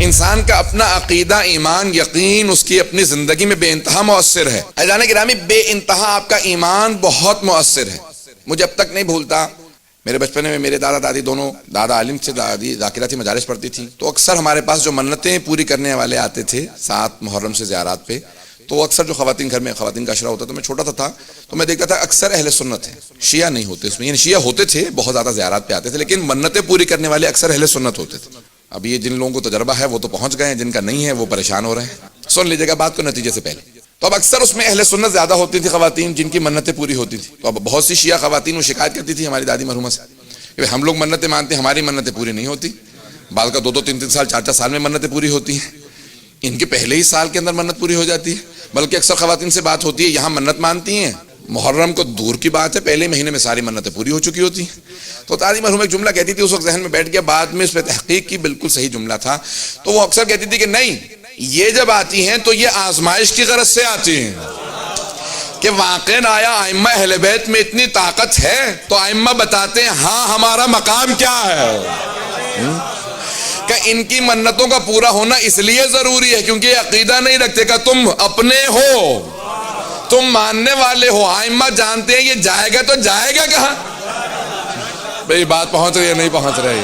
انسان کا اپنا عقیدہ، ایمان، یقین اس کی اپنی زندگی میں بے انتہا مؤثر ہے۔ عزیزان گرامی، بے انتہا آپ کا ایمان بہت مؤثر ہے۔ مجھے اب تک نہیں بھولتا، میرے بچپن میں میرے دادا دادی دونوں، دادا عالم تھے، دادی ذاکرہ تھی، مجالس پڑھتی تھی، تو اکثر ہمارے پاس جو منتیں پوری کرنے والے آتے تھے 7 محرم سے زیارات پہ، تو اکثر جو خواتین گھر میں خواتین کا عشرہ ہوتا تھا، میں چھوٹا تھا تو میں دیکھتا تھا اکثر اہل سنت ہیں، شیعہ نہیں ہوتے اس میں، یعنی شیعہ ہوتے تھے، بہت زیادہ زیارات پہ آتے تھے، لیکن منتیں پوری کرنے والے اکثر اہل سنت ہوتے تھے۔ اب یہ جن لوگوں کو تجربہ ہے وہ تو پہنچ گئے ہیں، جن کا نہیں ہے وہ پریشان ہو رہے ہیں۔ سن لیجیے گا بات کو نتیجے سے پہلے، تو اب اکثر اس میں اہل سنت زیادہ ہوتی تھی، خواتین جن کی منتیں پوری ہوتی تھی، تو اب بہت سی شیعہ خواتین وہ شکایت کرتی تھی ہماری دادی مرحومہ سے کہ ہم لوگ منتیں مانتے ہیں، ہماری منتیں پوری نہیں ہوتی، بعض کا 2 3 سال 4 سال میں منتیں پوری ہوتی ہیں، ان کے پہلے ہی سال کے اندر منت پوری ہو جاتی ہے۔ بلکہ اکثر خواتین سے بات ہوتی ہے، یہاں منت مانتی ہیں، محرم کو دور کی بات ہے، پہلے مہینے میں ساری منتیں پوری ہو چکی ہوتی ہیں۔ تو دادی مرحوم ایک جملہ کہتی تھی، اس وقت ذہن میں بیٹھ گیا، بعد میں اس پہ تحقیق کی، بالکل صحیح جملہ تھا، تو وہ اکثر کہتی تھی کہ نہیں، یہ جب آتی ہیں تو یہ آزمائش کی غرض سے آتی ہیں، کہ واقعاً آیا ائمہ اہل بیت میں اتنی طاقت ہے، تو ائمہ بتاتے ہیں ہاں ہمارا مقام کیا ہے، کہ ان کی منتوں کا پورا ہونا اس لیے ضروری ہے کیونکہ یہ عقیدہ نہیں رکھتے کہ تم اپنے ہو، تم ماننے والے ہو، ائمہ جانتے ہیں یہ جائے گا تو جائے گا کہاں۔ بھئی بات پہنچ رہی ہے نہیں پہنچ رہی؟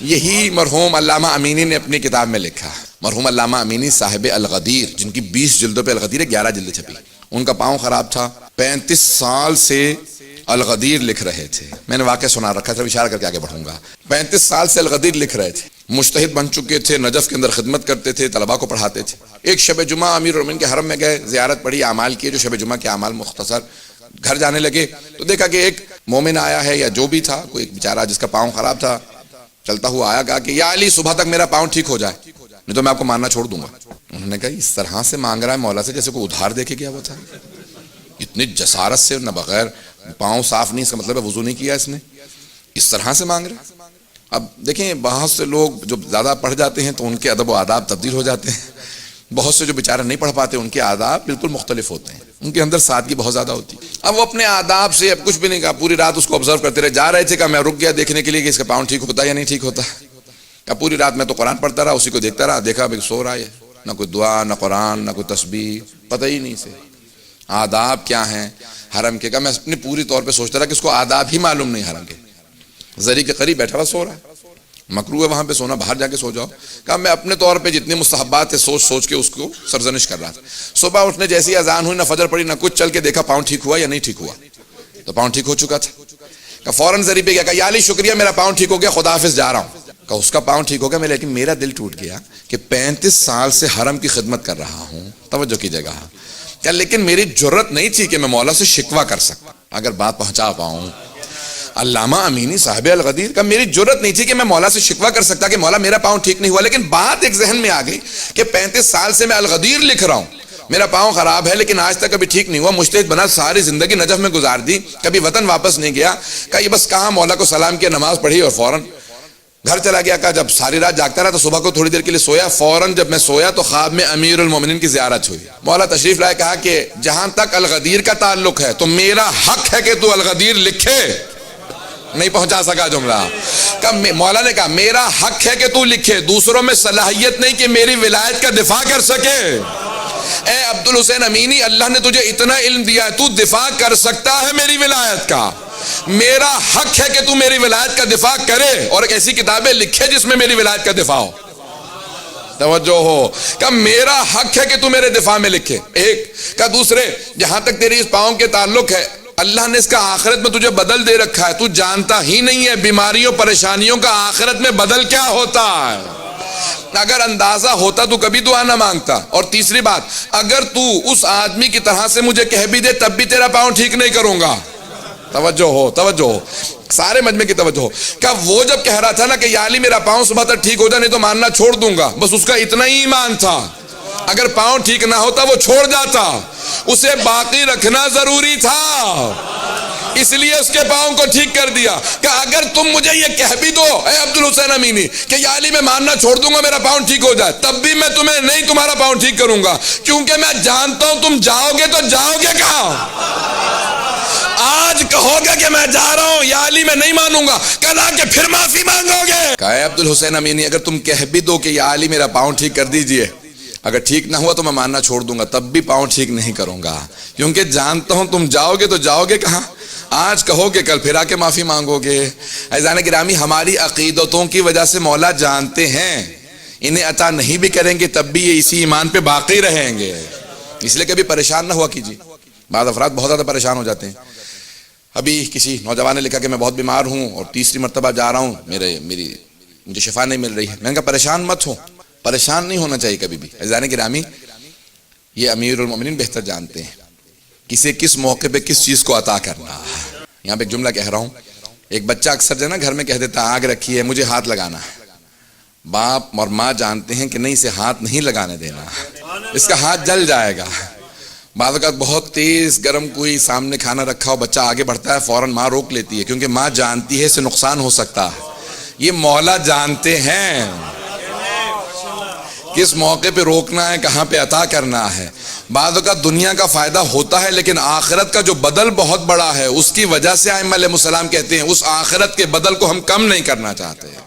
یہی مرحوم علامہ امینی نے اپنی کتاب میں لکھا۔ مرحوم علامہ امینی صاحب الغدیر، جن کی 20 جلدوں پہ الغدیر 11 جلد چھپی، ان کا پاؤں خراب تھا، 35 سال سے الغدیر لکھ رہے تھے۔ میں نے واقعہ سنا رکھا تھا، اشارہ کر کے آگے بڑھوں گا۔ 35 سال سے الغدیر لکھ رہے تھے، مجتہد بن چکے تھے، نجف کے اندر خدمت کرتے تھے، طلباء کو پڑھاتے تھے۔ ایک شب جمعہ امیر المومنین کے حرم میں گئے، زیارت پڑھی، اعمال کیے جو شب جمعہ کے اعمال مختصر، گھر جانے لگے تو دیکھا کہ ایک مومن آیا ہے یا جو بھی تھا، کوئی ایک بیچارہ جس کا پاؤں خراب تھا، چلتا ہوا آیا، کہا کہ یا علی صبح تک میرا پاؤں ٹھیک ہو جائے نہیں تو میں آپ کو ماننا چھوڑ دوں گا۔ انہوں نے کہا اس طرح سے مانگ رہا ہے مولا سے جیسے کوئی ادھار دے کے گیا ہوا تھا، اتنی جسارت سے، نہ بغیر پاؤں صاف نہیں، اس کا مطلب ہے وضو نہیں کیا اس نے، اس طرح سے مانگ رہا ہے۔ اب دیکھیں بہت سے لوگ جو زیادہ پڑھ جاتے ہیں تو ان کے ادب و آداب تبدیل ہو جاتے ہیں، بہت سے جو بیچارے نہیں پڑھ پاتے ان کے آداب بالکل مختلف ہوتے ہیں، ان کے اندر سادگی بہت زیادہ ہوتی ہے۔ اب وہ اپنے آداب سے اب کچھ بھی نہیں کہا، پوری رات اس کو آبزرو کرتے رہے، جا رہے تھے کہ میں رک گیا دیکھنے کے لیے کہ اس کا پاؤں ٹھیک ہوتا ہے یا نہیں ٹھیک ہوتا۔ اب پوری رات میں تو قرآن پڑھتا رہا، اسی کو دیکھتا رہا، دیکھا بھائی سو رہا ہے، نہ کوئی دعا، نہ قرآن، نہ کوئی تسبیح، پتہ ہی نہیں سے آداب کیا ہیں حرم کے۔ میں اپنی پوری طور پہ سوچتا رہا کہ اس کو آداب ہی معلوم نہیں حرم کے، زری کے قریب بیٹھا ہوا سو رہا ہے، مکروہ ہے وہاں پہ سونا، باہر جا کے سو جاؤ۔ کہا میں اپنے طور پہ جتنے مستحبات تھے سوچ سوچ کے اس کو سرزنش کر رہا تھا۔ صبح اٹھنے جیسی اذان ہوئی، نہ فجر پڑی نہ کچھ، چل کے دیکھا پاؤں ٹھیک ہوا یا نہیں ٹھیک ہوا، تو پاؤں ٹھیک ہو چکا تھا۔ کہ فوراً زری پہ گیا، کہا یا علی شکریہ میرا پاؤں ٹھیک ہو گیا، خدا حافظ جا رہا ہوں۔ کہ اس کا پاؤں ٹھیک ہو گیا، لیکن میرا دل ٹوٹ گیا کہ 35 سال سے حرم کی خدمت کر رہا ہوں، توجہ کیجیے گا، کہ لیکن میری جرت نہیں تھی کہ میں مولا سے شکوہ کر سکتا، اگر بات پہنچا پاؤں۔ علامہ امینی صاحب الغدیر کا میری جرت نہیں تھی کہ میں مولا سے شکوہ کر سکتا کہ مولا میرا پاؤں ٹھیک نہیں ہوا، لیکن بات ایک ذہن میں آ گئی کہ 35 سال سے میں الغدیر لکھ رہا ہوں، میرا پاؤں خراب ہے لیکن آج تک کبھی ٹھیک نہیں ہوا، مجتہد بنا، ساری زندگی نجف میں گزار دی، کبھی وطن واپس نہیں گیا، کہ یہ بس کہاں مولا کو سلام کیا، نماز پڑھی اور فوراً گھر چلا گیا۔ کہا جب ساری رات جاگتا رہا تو صبح کو تھوڑی دیر کے لیے سویا، فوراً جب میں سویا تو خواب میں امیر المومنین کی زیارت ہوئی، مولا تشریف لائے، کہا کہ جہاں تک الغدیر کا تعلق ہے تو میرا حق ہے کہ تو الغدیر لکھے۔ نہیں پہنچا سکا جملہ، کہ مولا نے کہا میرا حق ہے کہ تو لکھے، دوسروں میں صلاحیت نہیں کہ میری ولایت کا دفاع کر سکے۔ اے عبدالحسین امینی، اللہ نے تجھے اتنا علم دیا ہے، تو دفاع کر سکتا ہے میری ولایت کا، میرا حق ہے کہ تو میری ولایت کا دفاع کرے اور ایک ایسی کتابیں لکھے جس میں میری ولایت کا دفاع ہو۔ توجہ ہو، کہ میرا حق ہے کہ تو میرے دفاع میں لکھے، ایک کا دوسرے جہاں تک تیری اس پاؤں کے تعلق ہے، اللہ نے اس کا آخرت میں تجھے بدل دے رکھا ہے، تو جانتا ہی نہیں ہے بیماریوں پریشانیوں کا آخرت میں بدل کیا ہوتا ہے، اگر اندازہ ہوتا تو کبھی دعا نہ مانگتا۔ اور تیسری بات، اگر تو اس آدمی کی طرح سے مجھے کہہ بھی دے تب بھی تیرا پاؤں ٹھیک نہیں کروں گا۔ توجہ ہو، سارے مجمع کی توجہ ہو، کہ وہ جب کہہ رہا تھا نا کہ یا علی میرا پاؤں صبح تک ٹھیک ہو جائے نہیں تو ماننا چھوڑ دوں گا، بس اس کا اتنا ہی ایمان تھا، اگر پاؤں ٹھیک نہ ہوتا وہ چھوڑ جاتا، اسے باقی رکھنا ضروری تھا، اس لیے اس کے پاؤں کو ٹھیک کر دیا۔ کہ اگر تم مجھے یہ کہہ بھی دو اے عبدالحسین امینی کہ یا علی میں ماننا چھوڑ دوں گا میرا پاؤں ٹھیک ہو جائے، تب بھی میں تمہیں نہیں تمہارا پاؤں ٹھیک کروں گا، کیونکہ میں جانتا ہوں تم جاؤ گے تو جاؤ گے کہاں، آج کہو گے کہ میں جا رہا ہوں یا علی میں نہیں مانوں گا، کل آ کے پھر معافی مانگو گے۔ کہا ہے عبد الحسین امینی اگر تم کہہ بھی دو کہ یا علی میرا پاؤں ٹھیک کر دیجئے، اگر ٹھیک نہ ہوا تو میں ماننا چھوڑ دوں گا، تب بھی پاؤں ٹھیک نہیں کروں گا، کیونکہ جانتا ہوں تم جاؤ گے تو جاؤ گے کہاں؟ آج کہو گے کل پھر آ کے معافی مانگو گے۔ عزیزان گرامی، ہماری عقیدتوں کی وجہ سے مولا جانتے ہیں انہیں عطا نہیں بھی کریں گے تب بھی یہ اسی ایمان پہ باقی رہیں گے، اس لیے کبھی پریشان نہ ہوا کیجیے۔ بعض افراد بہت زیادہ پریشان ہو جاتے ہیں۔ ابھی کسی نوجوان نے لکھا کہ میں بہت بیمار ہوں اور تیسری مرتبہ جا رہا ہوں، مجھے شفا نہیں مل رہی ہے۔ میں نے کہا پریشان مت ہو، پریشان نہیں ہونا چاہیے کبھی بھی۔ عزیزان گرامی، یہ امیر المومنین بہتر جانتے ہیں کسے کس موقع پہ کس چیز کو عطا کرنا ہے۔ یہاں پہ ایک جملہ کہہ رہا ہوں، ایک بچہ اکثر جو ہے نا گھر میں کہہ دیتا آگ رکھی ہے مجھے ہاتھ لگانا ہے، باپ اور ماں جانتے ہیں کہ نہیں اسے ہاتھ نہیں لگانے دینا، اس کا ہاتھ جل جائے گا۔ بعض اوقات بہت تیز گرم کوئی سامنے کھانا رکھا ہو، بچہ آگے بڑھتا ہے، فوراً ماں روک لیتی ہے کیونکہ ماں جانتی ہے اسے نقصان ہو سکتا ہے۔ یہ مولا جانتے ہیں کس موقع پہ روکنا ہے، کہاں پہ عطا کرنا ہے۔ بعض اوقات دنیا کا فائدہ ہوتا ہے لیکن آخرت کا جو بدل بہت بڑا ہے، اس کی وجہ سے ائمہ علیہ السلام کہتے ہیں اس آخرت کے بدل کو ہم کم نہیں کرنا چاہتے ہیں۔